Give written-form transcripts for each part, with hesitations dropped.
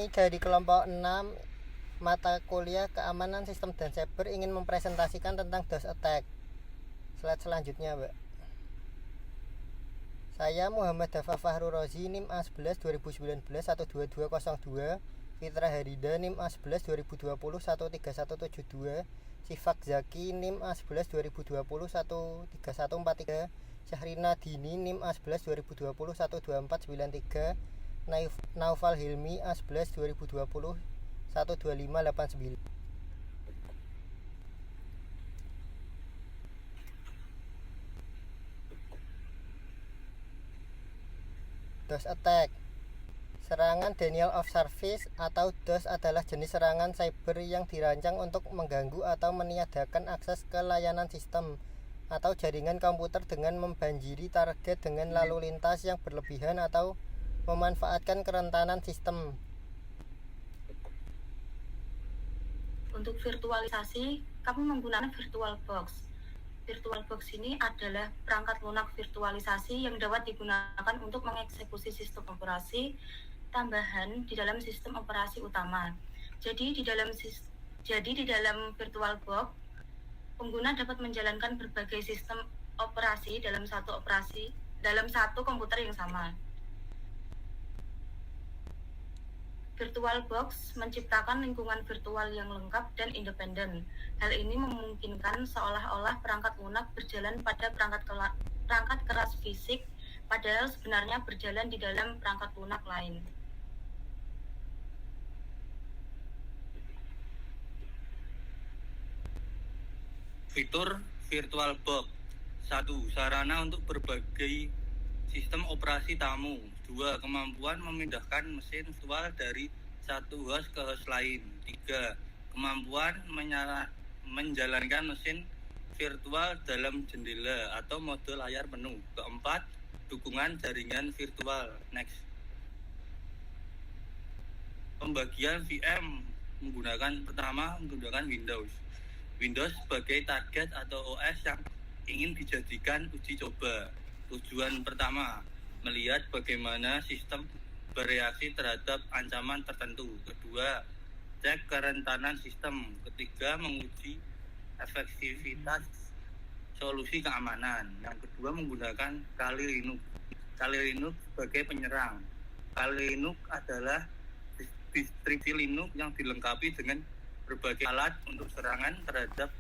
Kami dari kelompok 6 mata kuliah keamanan sistem dan cyber ingin mempresentasikan tentang DOS attack. Slide selanjutnya, Mbak. Saya Muhammad Dafa Fahru Rozi, NIM A11 2019 12202, Fitra Harida, NIM A11 2020 13172, Sifak Zaki, NIM A11 2020 13143, Syahrina Dini, NIM A11 2020 12493, Naufal Hilmi, A11 2020 12589. DOS attack. Serangan denial of service atau DOS adalah jenis serangan cyber yang dirancang untuk mengganggu atau meniadakan akses ke layanan sistem atau jaringan komputer dengan membanjiri target dengan lalu lintas yang berlebihan atau memanfaatkan kerentanan sistem. Untuk virtualisasi, kami menggunakan VirtualBox. VirtualBox ini adalah perangkat lunak virtualisasi yang dapat digunakan untuk mengeksekusi sistem operasi tambahan di dalam sistem operasi utama. Jadi di dalam VirtualBox, pengguna dapat menjalankan berbagai sistem operasi dalam satu komputer yang sama. VirtualBox menciptakan lingkungan virtual yang lengkap dan independen. Hal ini memungkinkan seolah-olah perangkat lunak berjalan pada perangkat keras fisik, padahal sebenarnya berjalan di dalam perangkat lunak lain. Fitur VirtualBox. 1. Sarana untuk berbagai sistem operasi tamu. 2. Kemampuan memindahkan mesin virtual dari satu host ke host lain. 3. Kemampuan menjalankan mesin virtual dalam jendela atau mode layar penuh. 4. Dukungan jaringan virtual. Next. Pembagian VM menggunakan Windows. Windows sebagai target atau OS yang ingin dijadikan uji coba. Tujuan pertama, melihat bagaimana sistem bereaksi terhadap ancaman tertentu. Kedua, cek kerentanan sistem. Ketiga, menguji efektivitas solusi keamanan. Yang kedua, menggunakan Kali Linux. Kali Linux sebagai penyerang. Kali Linux adalah distribusi Linux yang dilengkapi dengan berbagai alat untuk serangan terhadap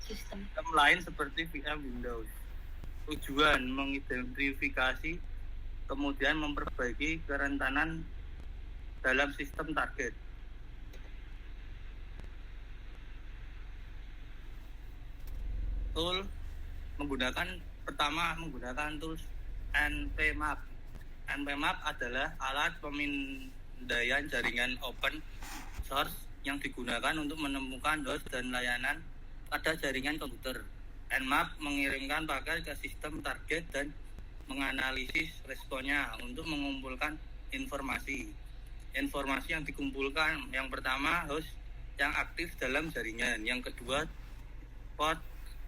sistem lain seperti VM Windows. Tujuan mengidentifikasi kemudian memperbaiki kerentanan dalam sistem target. Menggunakan tools npmap. npmap adalah alat pemindaian jaringan open source yang digunakan untuk menemukan host dan layanan pada jaringan komputer. Nmap mengirimkan paket ke sistem target dan menganalisis responnya untuk mengumpulkan informasi. Informasi yang dikumpulkan, yang pertama host yang aktif dalam jaringan, yang kedua port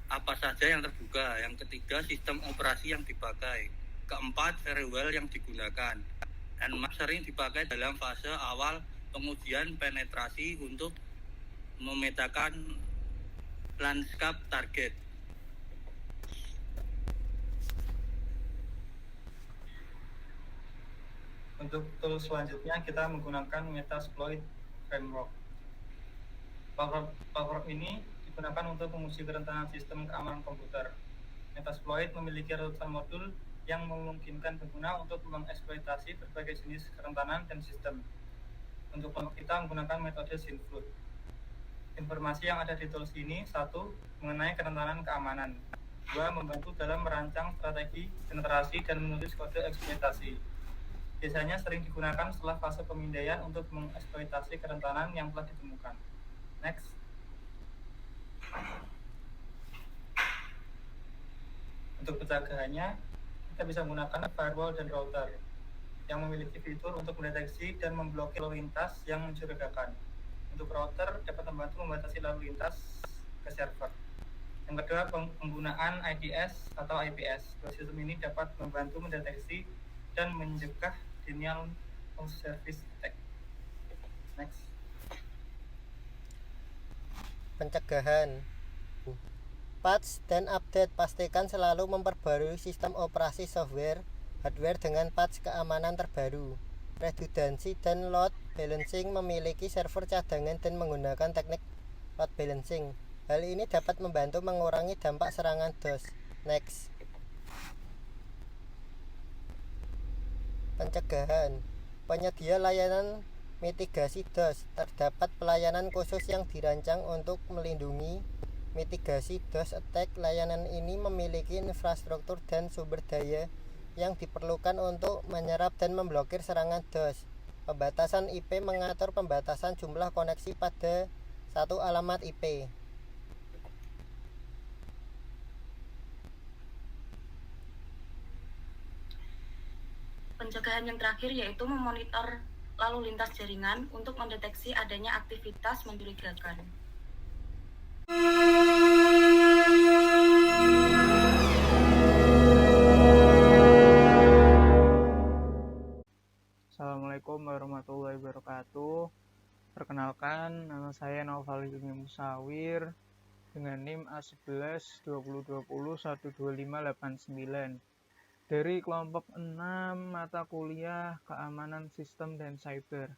apa saja yang terbuka, yang ketiga sistem operasi yang dipakai, keempat firewall yang digunakan. Nmap sering dipakai dalam fase awal pengujian penetrasi untuk memetakan lanskap target. Untuk tool selanjutnya kita menggunakan Metasploit Framework. Framework ini digunakan untuk menguji kerentanan sistem keamanan komputer. Metasploit memiliki ratusan modul yang memungkinkan pengguna untuk mengeksploitasi berbagai jenis kerentanan dan sistem. Untuk kita menggunakan metode Synflood. Informasi yang ada di tools ini: 1. Mengenai kerentanan keamanan. 2. Membantu dalam merancang strategi penetrasi dan menulis kode eksploitasi. Biasanya sering digunakan setelah fase pemindaian untuk mengeksploitasi kerentanan yang telah ditemukan. Next. Untuk pencegahannya, kita bisa menggunakan firewall dan router yang memiliki fitur untuk mendeteksi dan memblokir lalu lintas yang mencurigakan. Untuk router dapat membantu membatasi lalu lintas ke server. Yang kedua, penggunaan IDS atau IPS. Sistem ini dapat membantu mendeteksi dan mencegah denial of service attack. Next. Pencegahan. Patch dan update. Pastikan selalu memperbarui sistem operasi software hardware dengan patch keamanan terbaru. Redundancy dan load balancing. Memiliki server cadangan dan menggunakan teknik load balancing. Hal ini dapat membantu mengurangi dampak serangan DOS. Next. Pencegahan. Penyedia layanan mitigasi DOS. Terdapat pelayanan khusus yang dirancang untuk melindungi mitigasi DOS attack. Layanan ini memiliki infrastruktur dan sumber daya yang diperlukan untuk menyerap dan memblokir serangan DOS. Pembatasan IP mengatur pembatasan jumlah koneksi pada satu alamat IP. Pencegahan yang terakhir yaitu memonitor lalu lintas jaringan untuk mendeteksi adanya aktivitas mencurigakan. Assalamualaikum warahmatullahi wabarakatuh. Perkenalkan, nama saya Naufal Hilmi Musawir dengan NIM A11 2020 12589 dari kelompok 6 mata kuliah Keamanan Sistem dan Cyber.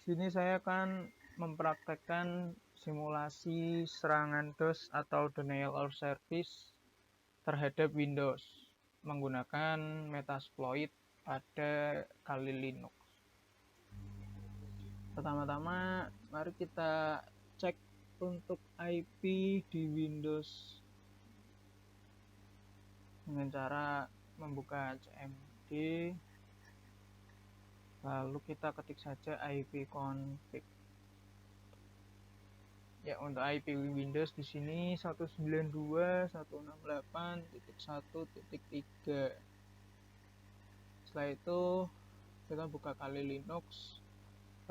Di sini saya akan mempraktekkan simulasi serangan DOS atau Denial of Service terhadap Windows menggunakan Metasploit pada Kali Linux. Pertama-tama mari kita cek untuk IP di Windows dengan cara membuka cmd, lalu kita ketik saja ipconfig. Ya, untuk IP Windows di sini 192.168.1.3. Setelah itu kita buka Kali Linux,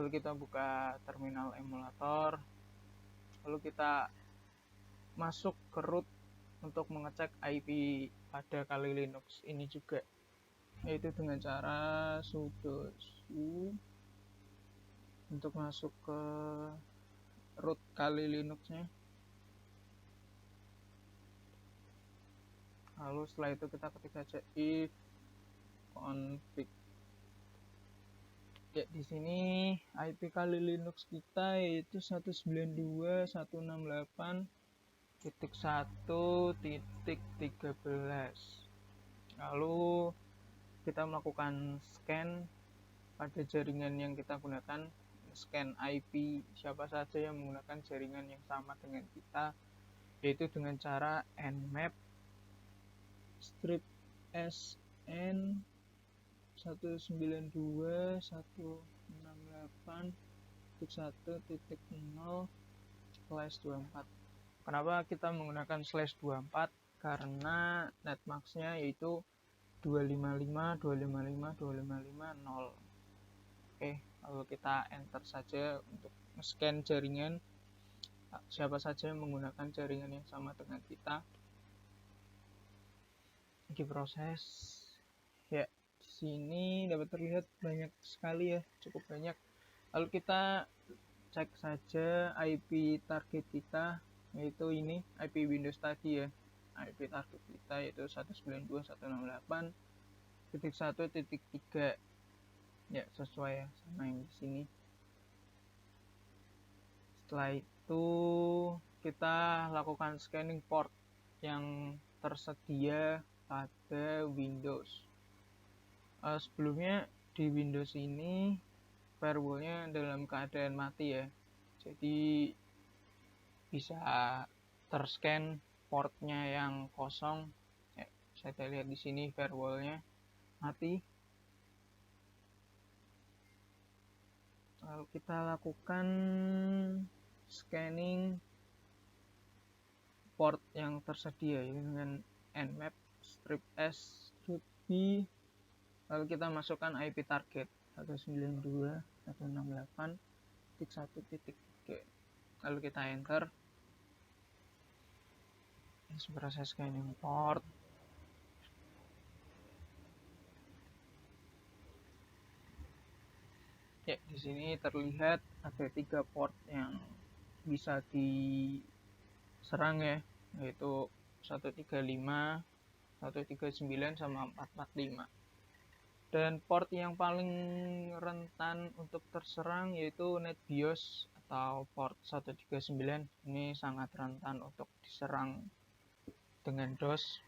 lalu kita buka terminal emulator, lalu kita masuk ke root untuk mengecek IP pada Kali Linux ini juga, yaitu dengan cara sudo su untuk masuk ke root Kali Linuxnya. Lalu setelah itu kita ketik saja if config. Ya, di sini IP Kali Linux kita yaitu 192.168.1.13. Lalu kita melakukan scan pada jaringan yang kita gunakan, scan IP siapa saja yang menggunakan jaringan yang sama dengan kita, yaitu dengan cara nmap strip sn 192.168.1.0/24. Kenapa kita menggunakan /24? Karena netmasknya yaitu 255.255.255.0. Oke, lalu kita enter saja untuk scan jaringan siapa saja yang menggunakan jaringan yang sama dengan kita. Di proses. Ya, di sini dapat terlihat banyak sekali ya, cukup banyak. Lalu kita cek saja IP target kita, yaitu ini IP Windows tadi ya. IP target kita yaitu 192.168.1.3. Ya, sesuai ya sama yang di sini. Setelah itu kita lakukan scanning port yang tersedia pada Windows. Sebelumnya di Windows ini firewall-nya dalam keadaan mati ya, jadi bisa terscan portnya yang kosong. Ya, saya lihat di sini firewall-nya mati. Lalu kita lakukan scanning port yang tersedia dengan nmap strip s strip b, lalu kita masukkan IP target 192.168.1.3, lalu kita enter. Proses scanning port. sini terlihat ada 3 port yang bisa diserang ya, yaitu 135, 139 sama 445. Dan port yang paling rentan untuk terserang yaitu NetBIOS atau port 139. Ini sangat rentan untuk diserang dengan DOS.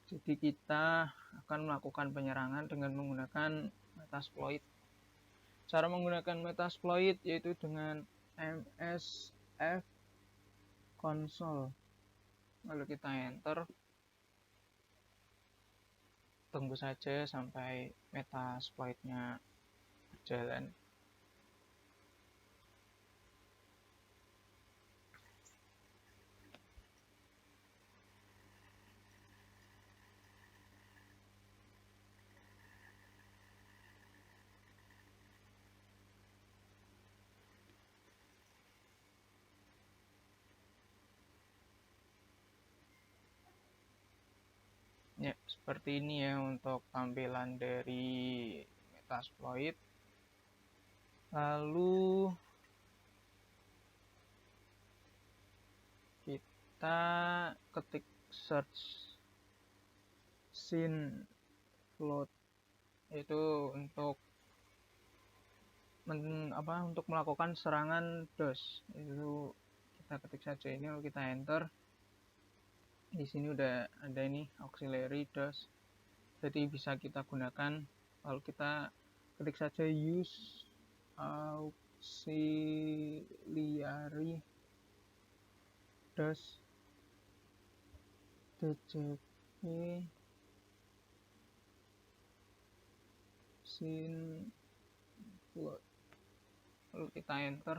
Jadi kita akan melakukan penyerangan dengan menggunakan Metasploit. Cara menggunakan Metasploit yaitu dengan msf console. Lalu kita enter. Tunggu saja sampai Metasploit-nya berjalan. Ya, seperti ini ya untuk tampilan dari Metasploit. Lalu kita ketik search SYNFloat itu untuk untuk melakukan serangan DOS. Itu kita ketik saja ini, lalu kita enter. Di sini udah ada ini auxiliary DOS, jadi bisa kita gunakan. Lalu kita ketik saja use auxiliary DOS djp SYNFloat, lalu kita enter.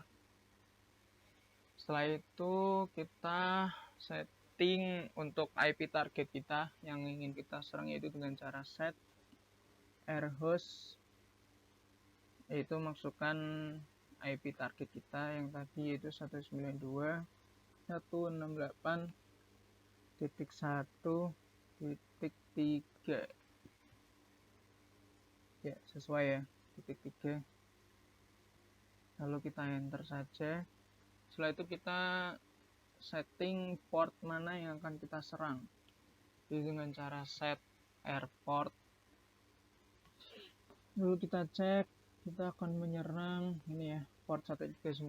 Setelah itu kita setting untuk IP target kita yang ingin kita serang, yaitu dengan cara set rhost, yaitu masukkan IP target kita yang tadi yaitu 192.168.1.3 ya, sesuai ya, .3. Lalu kita enter saja. Setelah itu kita setting port mana yang akan kita serang, jadi dengan cara set airport. Lalu kita cek, kita akan menyerang ini ya, port 139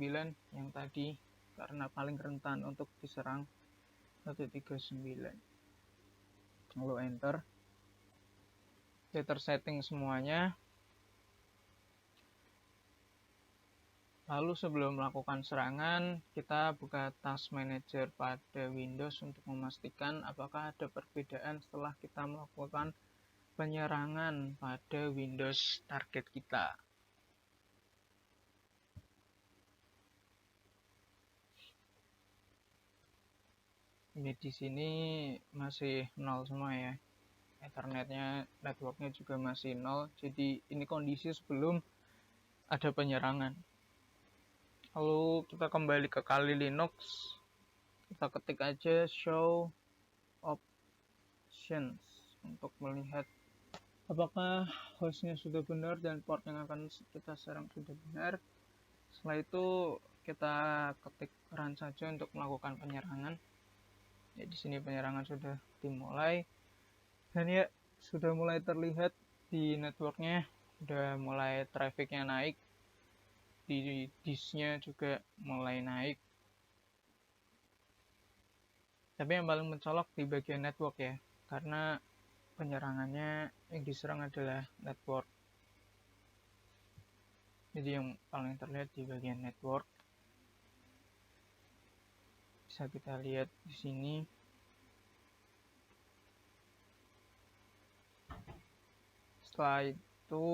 yang tadi, karena paling rentan untuk diserang 139. Lalu enter. Kita tersetting semuanya. Lalu sebelum melakukan serangan, kita buka Task Manager pada Windows untuk memastikan apakah ada perbedaan setelah kita melakukan penyerangan pada Windows target kita. Ini di sini masih 0 semua ya. Ethernetnya, networknya juga masih 0. Jadi ini kondisi sebelum ada penyerangan. Lalu kita kembali ke Kali Linux, kita ketik aja show options untuk melihat apakah hostnya sudah benar dan port yang akan kita serang sudah benar. Setelah itu kita ketik run saja untuk melakukan penyerangan. Ya, di sini penyerangan sudah dimulai dan ya sudah mulai terlihat di networknya, sudah mulai trafficnya naik. Di disknya juga mulai naik. Tapi yang paling mencolok di bagian network ya, karena penyerangannya yang diserang adalah network. Jadi yang paling terlihat di bagian network. Bisa kita lihat di sini. Setelah itu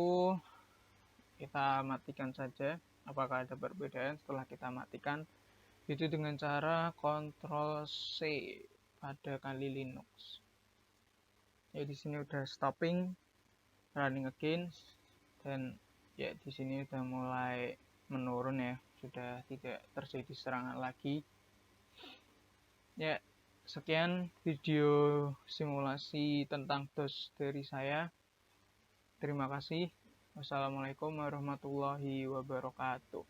kita matikan saja. Apakah ada perbedaan setelah kita matikan? Itu dengan cara Ctrl C pada Kali Linux. Ya, di sini udah stopping, running again, dan ya di sini udah mulai menurun ya, sudah tidak terjadi serangan lagi. Ya, sekian video simulasi tentang DOS dari saya. Terima kasih. Wassalamualaikum warahmatullahi wabarakatuh.